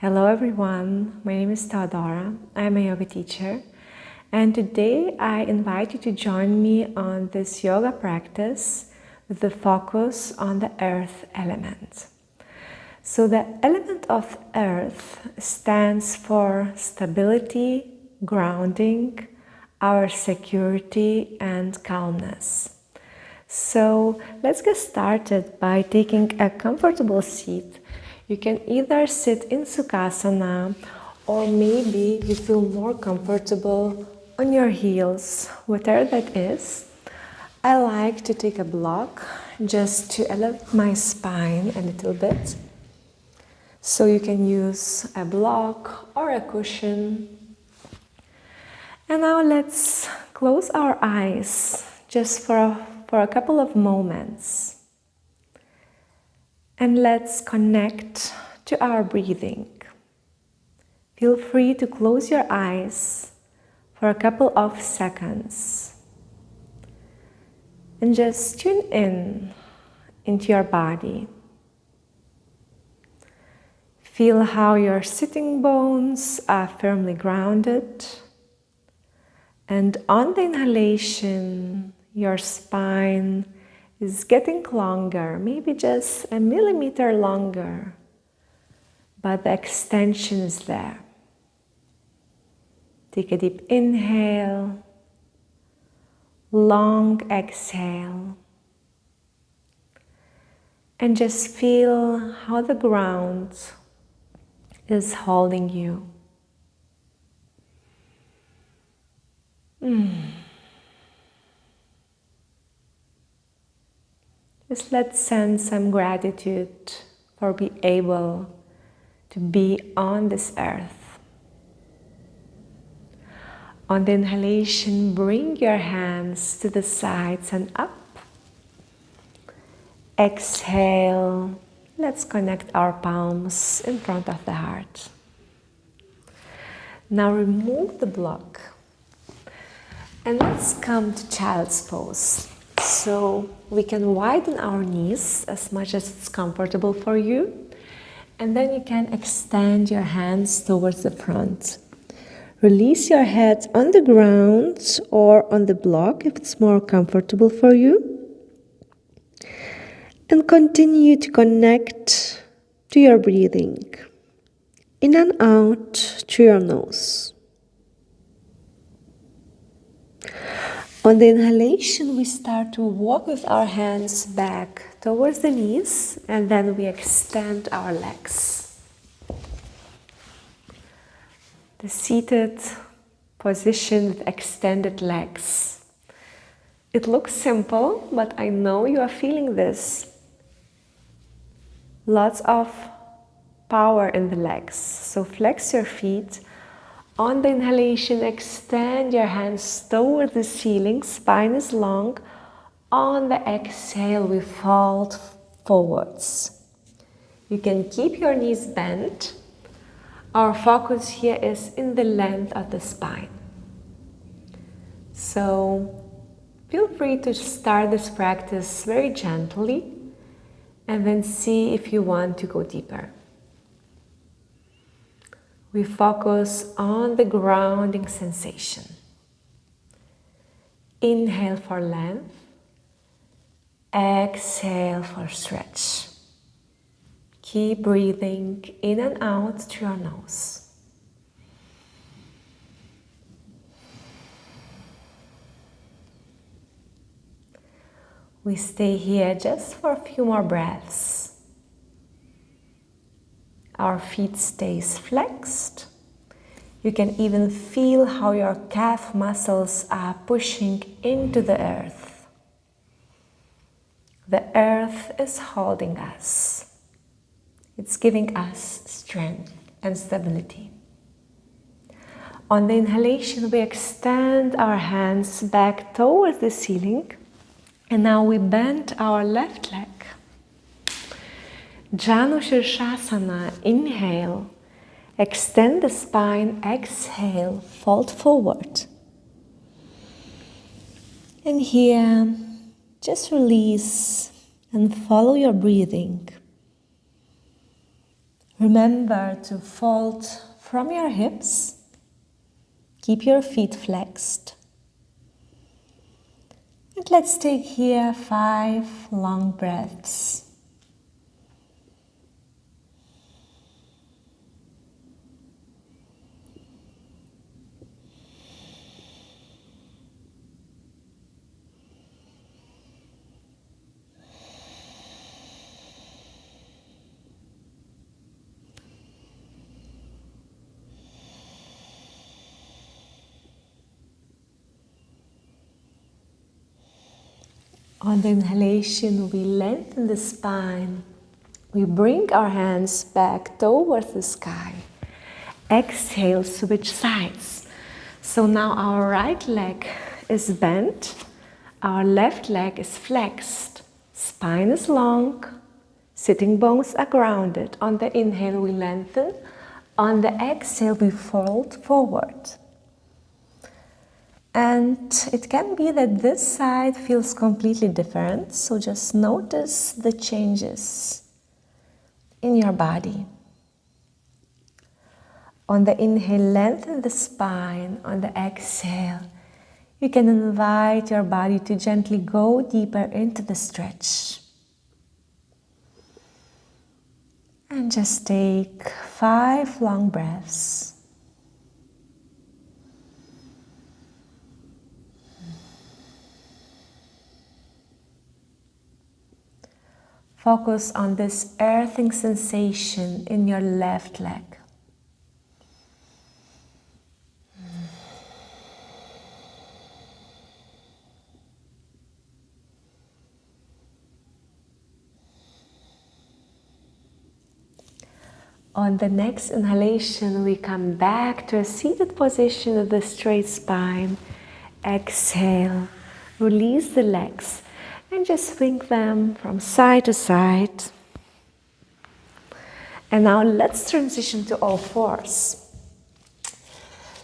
Hello everyone, my name is Teodora. I'm a yoga teacher, and today I invite you to join me on this yoga practice with the focus on the earth element. So the element of earth stands for stability, grounding, our security and calmness. So let's get started by taking a comfortable seat. You can either sit in Sukhasana or maybe you feel more comfortable on your heels, whatever that is. I like to take a block just to elevate my spine a little bit. So you can use a block or a cushion. And now let's close our eyes just for a couple of moments. And let's connect to our breathing. Feel free to close your eyes for a couple of seconds. And just tune in into your body. Feel how your sitting bones are firmly grounded. And on the inhalation, your spine is getting longer, maybe just a millimeter longer, but the extension is there. Take a deep inhale, long exhale, and just feel how the ground is holding you. Just let's send some gratitude for being able to be on this earth. On the inhalation, bring your hands to the sides and up. Exhale, let's connect our palms in front of the heart. Now remove the block and let's come to child's pose. So we can widen our knees as much as it's comfortable for you. And then you can extend your hands towards the front. Release your head on the ground or on the block if it's more comfortable for you. And continue to connect to your breathing. In and out through your nose. On the inhalation, we start to walk with our hands back towards the knees, and then we extend our legs. The seated position with extended legs. It looks simple, but I know you are feeling this. Lots of power in the legs. So flex your feet. On the inhalation, extend your hands toward the ceiling, spine is long. On the exhale, we fold forwards. You can keep your knees bent. Our focus here is in the length of the spine. So feel free to start this practice very gently and then see if you want to go deeper. We focus on the grounding sensation. Inhale for length. Exhale for stretch. Keep breathing in and out through your nose. We stay here just for a few more breaths. Our feet stays flexed. You can even feel how your calf muscles are pushing into the earth. The earth is holding us. It's giving us strength and stability. On the inhalation, we extend our hands back towards the ceiling. And now we bend our left leg. Janu Shirshasana, inhale, extend the spine, exhale, fold forward. And here, just release and follow your breathing. Remember to fold from your hips. Keep your feet flexed. And let's take here 5 long breaths. On the inhalation, we lengthen the spine. We bring our hands back towards the sky. Exhale, switch sides. So now our right leg is bent. Our left leg is flexed. Spine is long. Sitting bones are grounded. On the inhale, we lengthen. On the exhale, we fold forward. And it can be that this side feels completely different, so just notice the changes in your body. On the inhale, lengthen the spine. On the exhale, you can invite your body to gently go deeper into the stretch. And just take 5 long breaths. Focus on this earthing sensation in your left leg. On the next inhalation, we come back to a seated position of the straight spine. Exhale, release the legs. And just swing them from side to side. And now let's transition to all fours.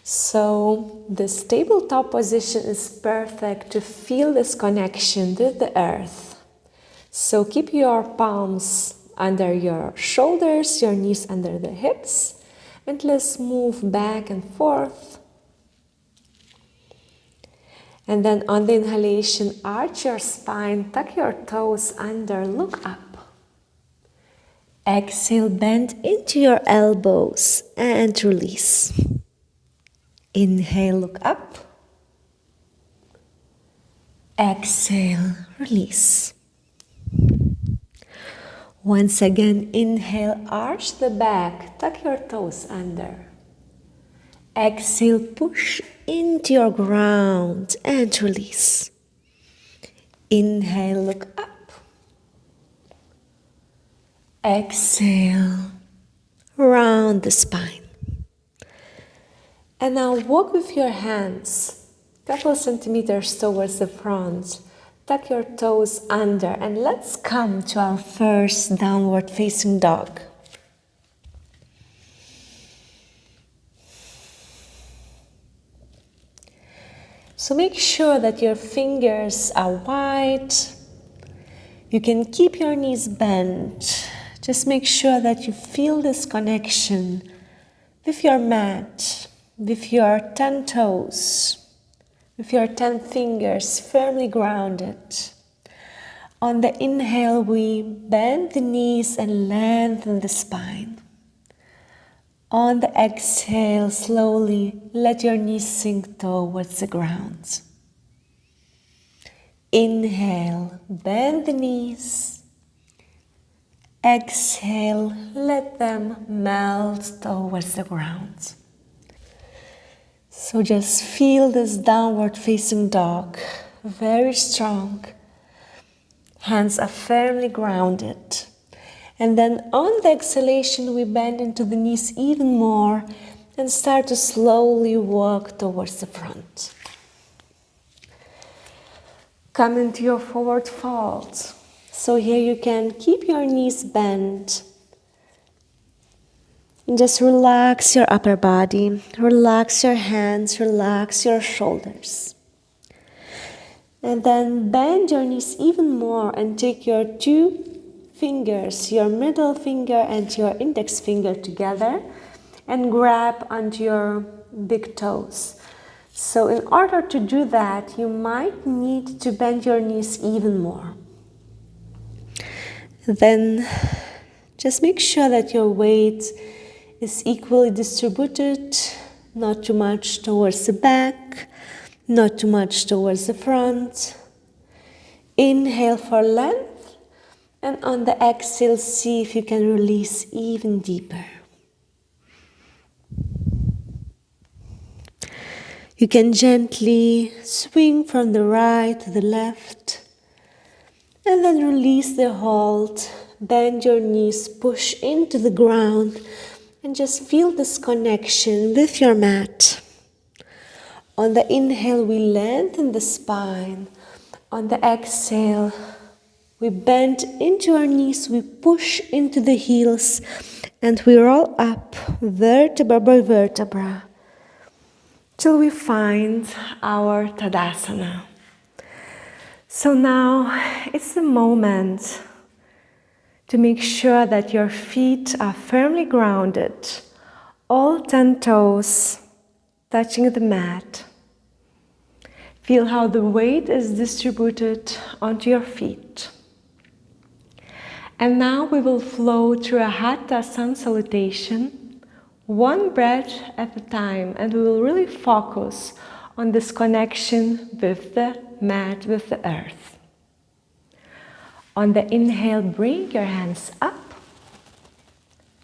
So this tabletop position is perfect to feel this connection with the earth. So keep your palms under your shoulders, your knees under the hips, and let's move back and forth. And then on the inhalation, arch your spine, tuck your toes under, look up. Exhale, bend into your elbows and release. Inhale, look up. Exhale, release. Once again, inhale, arch the back, tuck your toes under. Exhale, push into your ground and release. Inhale, look up. Exhale, round the spine. And now walk with your hands a couple centimeters towards the front. Tuck your toes under and let's come to our first downward facing dog. So make sure that your fingers are wide. You can keep your knees bent. Just make sure that you feel this connection with your mat, with your 10 toes, with your 10 fingers firmly grounded. On the inhale, we bend the knees and lengthen the spine. On the exhale, slowly let your knees sink towards the ground. Inhale, bend the knees. Exhale, let them melt towards the ground. So just feel this downward facing dog, very strong. Hands are firmly grounded. And then on the exhalation, we bend into the knees even more and start to slowly walk towards the front. Come into your forward fold. So here you can keep your knees bent. And just relax your upper body, relax your hands, relax your shoulders. And then bend your knees even more and take your 2 fingers, your middle finger and your index finger together, and grab onto your big toes. So in order to do that, you might need to bend your knees even more. Then just make sure that your weight is equally distributed, not too much towards the back, not too much towards the front. Inhale for length, and on the exhale, see if you can release even deeper. You can gently swing from the right to the left, and then release the hold. Bend your knees, push into the ground, and just feel this connection with your mat. On the inhale, we lengthen the spine. On the exhale, we bend into our knees, we push into the heels, and we roll up vertebra by vertebra till we find our Tadasana. So now it's the moment to make sure that your feet are firmly grounded, all 10 toes touching the mat. Feel how the weight is distributed onto your feet. And now we will flow through a Hatha Sun Salutation, one breath at a time, and we will really focus on this connection with the mat, with the earth. On the inhale, bring your hands up.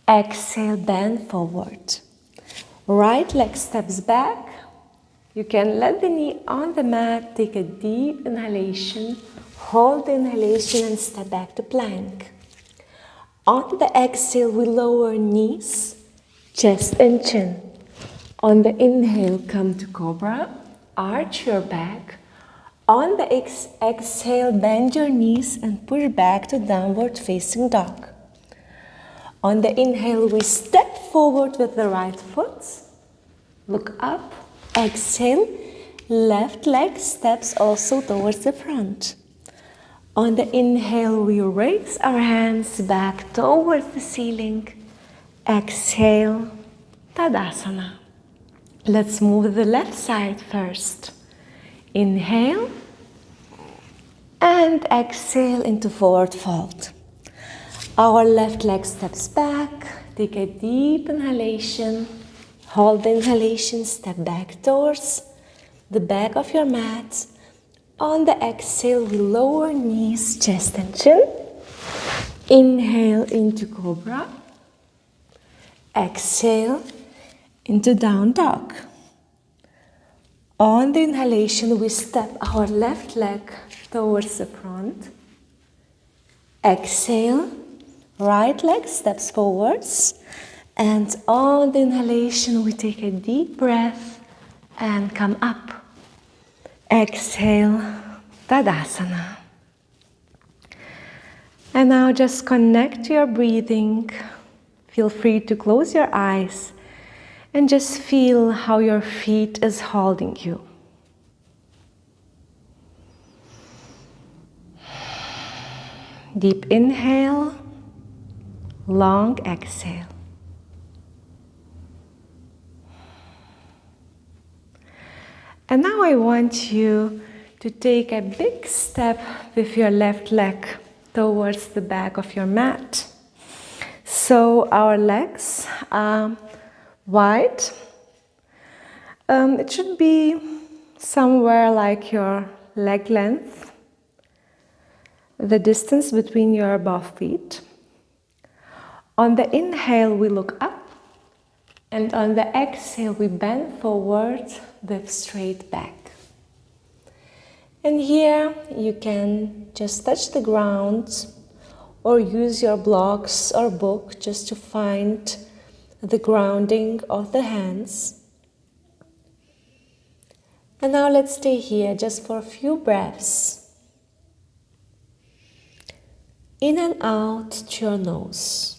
Exhale, bend forward. Right leg steps back. You can let the knee on the mat, take a deep inhalation, hold the inhalation and step back to plank. On the exhale, we lower knees, chest and chin. On the inhale, come to cobra, arch your back. On the exhale, bend your knees and push back to downward facing dog. On the inhale, we step forward with the right foot. Look up. Exhale, left leg steps also towards the front. On the inhale, we raise our hands back towards the ceiling. Exhale, Tadasana. Let's move the left side first. Inhale and exhale into forward fold. Our left leg steps back. Take a deep inhalation. Hold the inhalation, step back towards the back of your mat. On the exhale, we lower knees, chest and chin. Inhale into cobra. Exhale into down dog. On the inhalation, we step our left leg towards the front. Exhale, right leg steps forwards. And on the inhalation, we take a deep breath and come up. Exhale, Tadasana. And now just connect to your breathing. Feel free to close your eyes and just feel how your feet is holding you. Deep inhale, long exhale. And now I want you to take a big step with your left leg towards the back of your mat. So our legs are wide. It should be somewhere like your leg length, the distance between your both feet. On the inhale, we look up. And on the exhale, we bend forward with straight back. And here you can just touch the ground or use your blocks or book just to find the grounding of the hands. And now let's stay here just for a few breaths. In and out to your nose.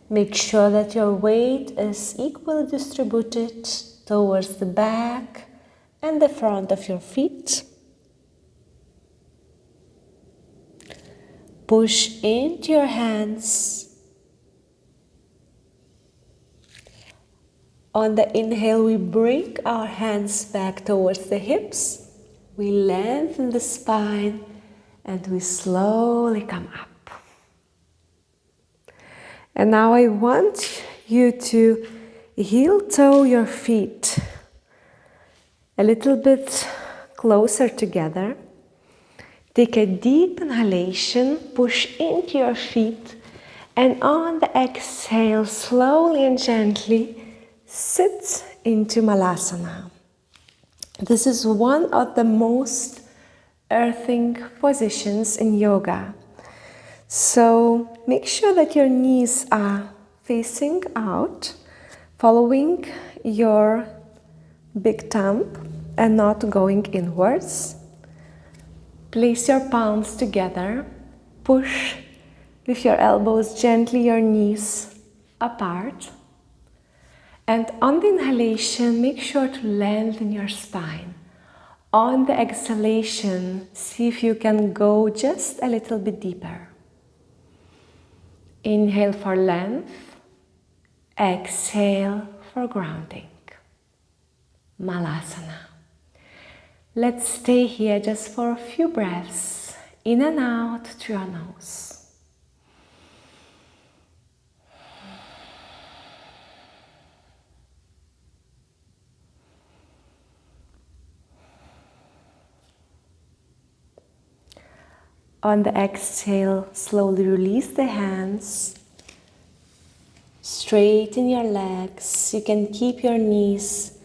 Make sure that your weight is equally distributed towards the back and the front of your feet. Push into your hands. On the inhale, we bring our hands back towards the hips. We lengthen the spine and we slowly come up. And now I want you to heel toe your feet a little bit closer together. Take a deep inhalation, push into your feet, and on the exhale, slowly and gently sit into Malasana. This is one of the most earthing positions in yoga. So make sure that your knees are facing out, following your big thumb and not going inwards. Place your palms together, push with your elbows gently your knees apart. And on the inhalation, make sure to lengthen your spine. On the exhalation, see if you can go just a little bit deeper. Inhale for length, exhale for grounding. Malasana. Let's stay here just for a few breaths, in and out through your nose. On the exhale, slowly release the hands, straighten your legs. You can keep your knees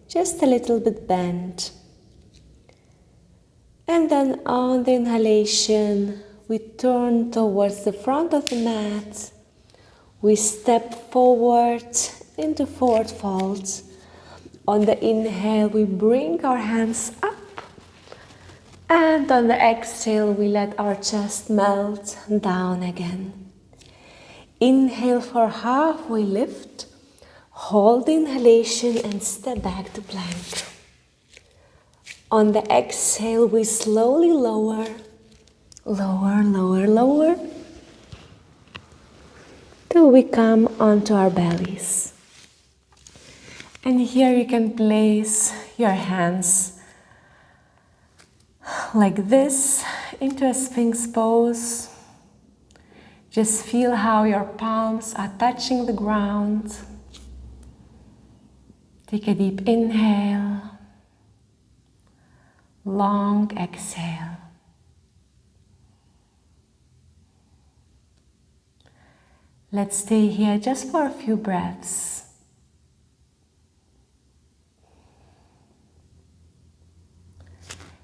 just a little bit bent. And then on the inhalation, we turn towards the front of the mat. We step forward into forward fold. On the inhale, we bring our hands up. And on the exhale, we let our chest melt down again. Inhale for halfway lift. Hold the inhalation and step back to plank. On the exhale, we slowly lower, lower, lower, lower, till we come onto our bellies. And here you can place your hands like this into a Sphinx pose. Just feel how your palms are touching the ground. Take a deep inhale. Long exhale. Let's stay here just for a few breaths.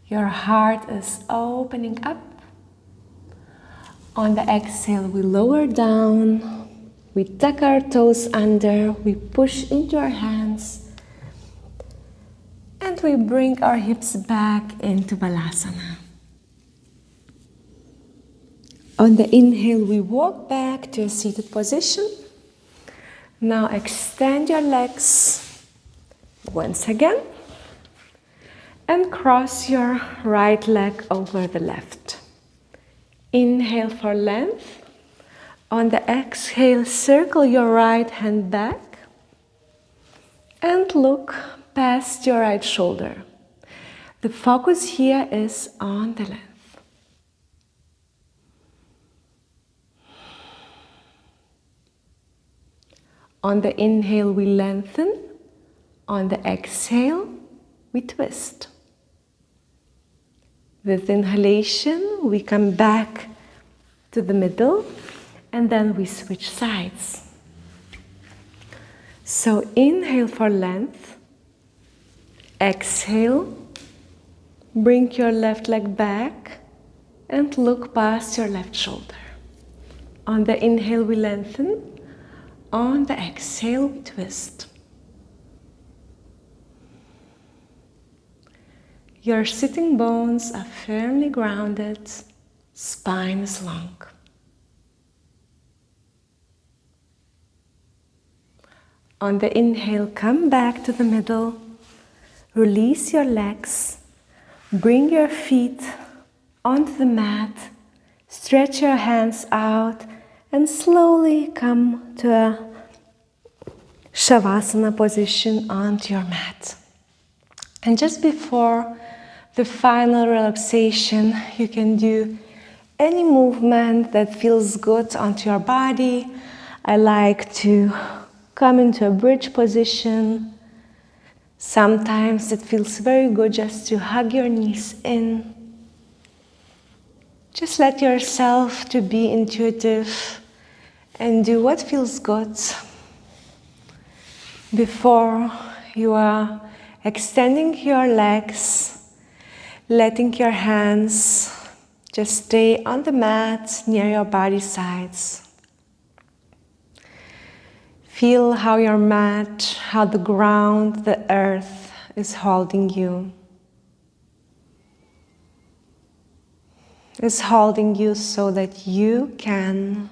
Your heart is opening up. On the exhale, we lower down. We tuck our toes under. We push into our hands. And we bring our hips back into Balasana. On the inhale, we walk back to a seated position. Now extend your legs once again. And cross your right leg over the left. Inhale for length. On the exhale, circle your right hand back. And look past your right shoulder. The focus here is on the length. On the inhale, we lengthen. On the exhale, we twist. With inhalation, we come back to the middle and then we switch sides. So inhale for length. Exhale, bring your left leg back and look past your left shoulder. On the inhale, we lengthen. On the exhale, we twist. Your sitting bones are firmly grounded, spine is long. On the inhale, come back to the middle. Release your legs. Bring your feet onto the mat. Stretch your hands out and slowly come to a Shavasana position onto your mat. And just before the final relaxation, you can do any movement that feels good onto your body. I like to come into a bridge position. Sometimes it feels very good just to hug your knees in. Just let yourself to be intuitive and do what feels good. Before you are extending your legs, letting your hands just stay on the mat near your body sides. Feel how your mat, how the ground, the earth is holding you. Is holding you so that you can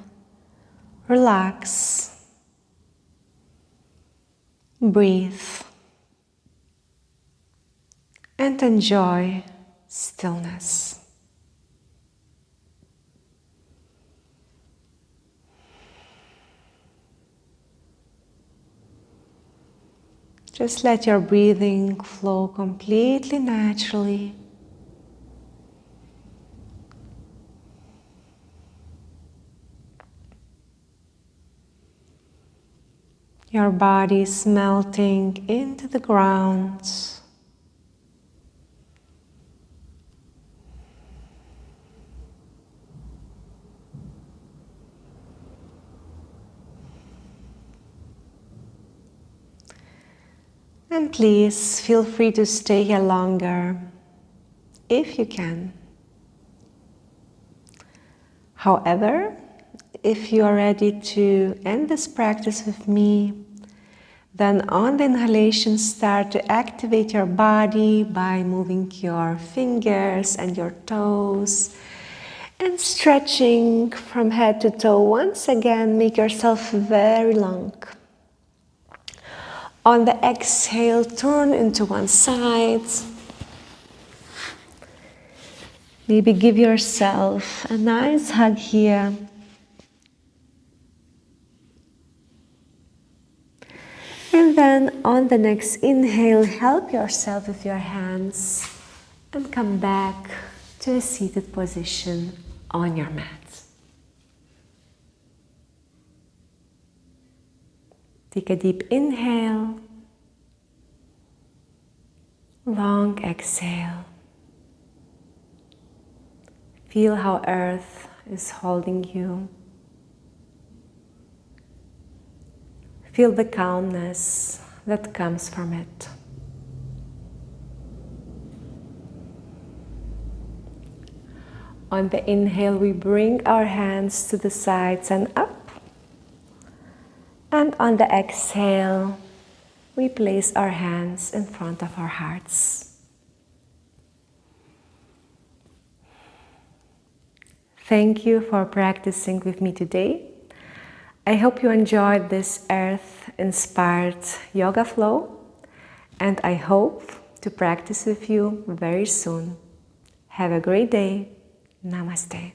relax, breathe, and enjoy stillness. Just let your breathing flow completely naturally. Your body is melting into the ground. And please feel free to stay here longer, if you can. However, if you are ready to end this practice with me, then on the inhalation, start to activate your body by moving your fingers and your toes and stretching from head to toe. Once again, make yourself very long. On the exhale, turn into one side. Maybe give yourself a nice hug here. And then on the next inhale, help yourself with your hands and come back to a seated position on your mat. Take a deep inhale, long exhale. Feel how earth is holding you. Feel the calmness that comes from it. On the inhale, we bring our hands to the sides and up. And on the exhale, we place our hands in front of our hearts. Thank you for practicing with me today. I hope you enjoyed this earth-inspired yoga flow, and I hope to practice with you very soon. Have a great day. Namaste.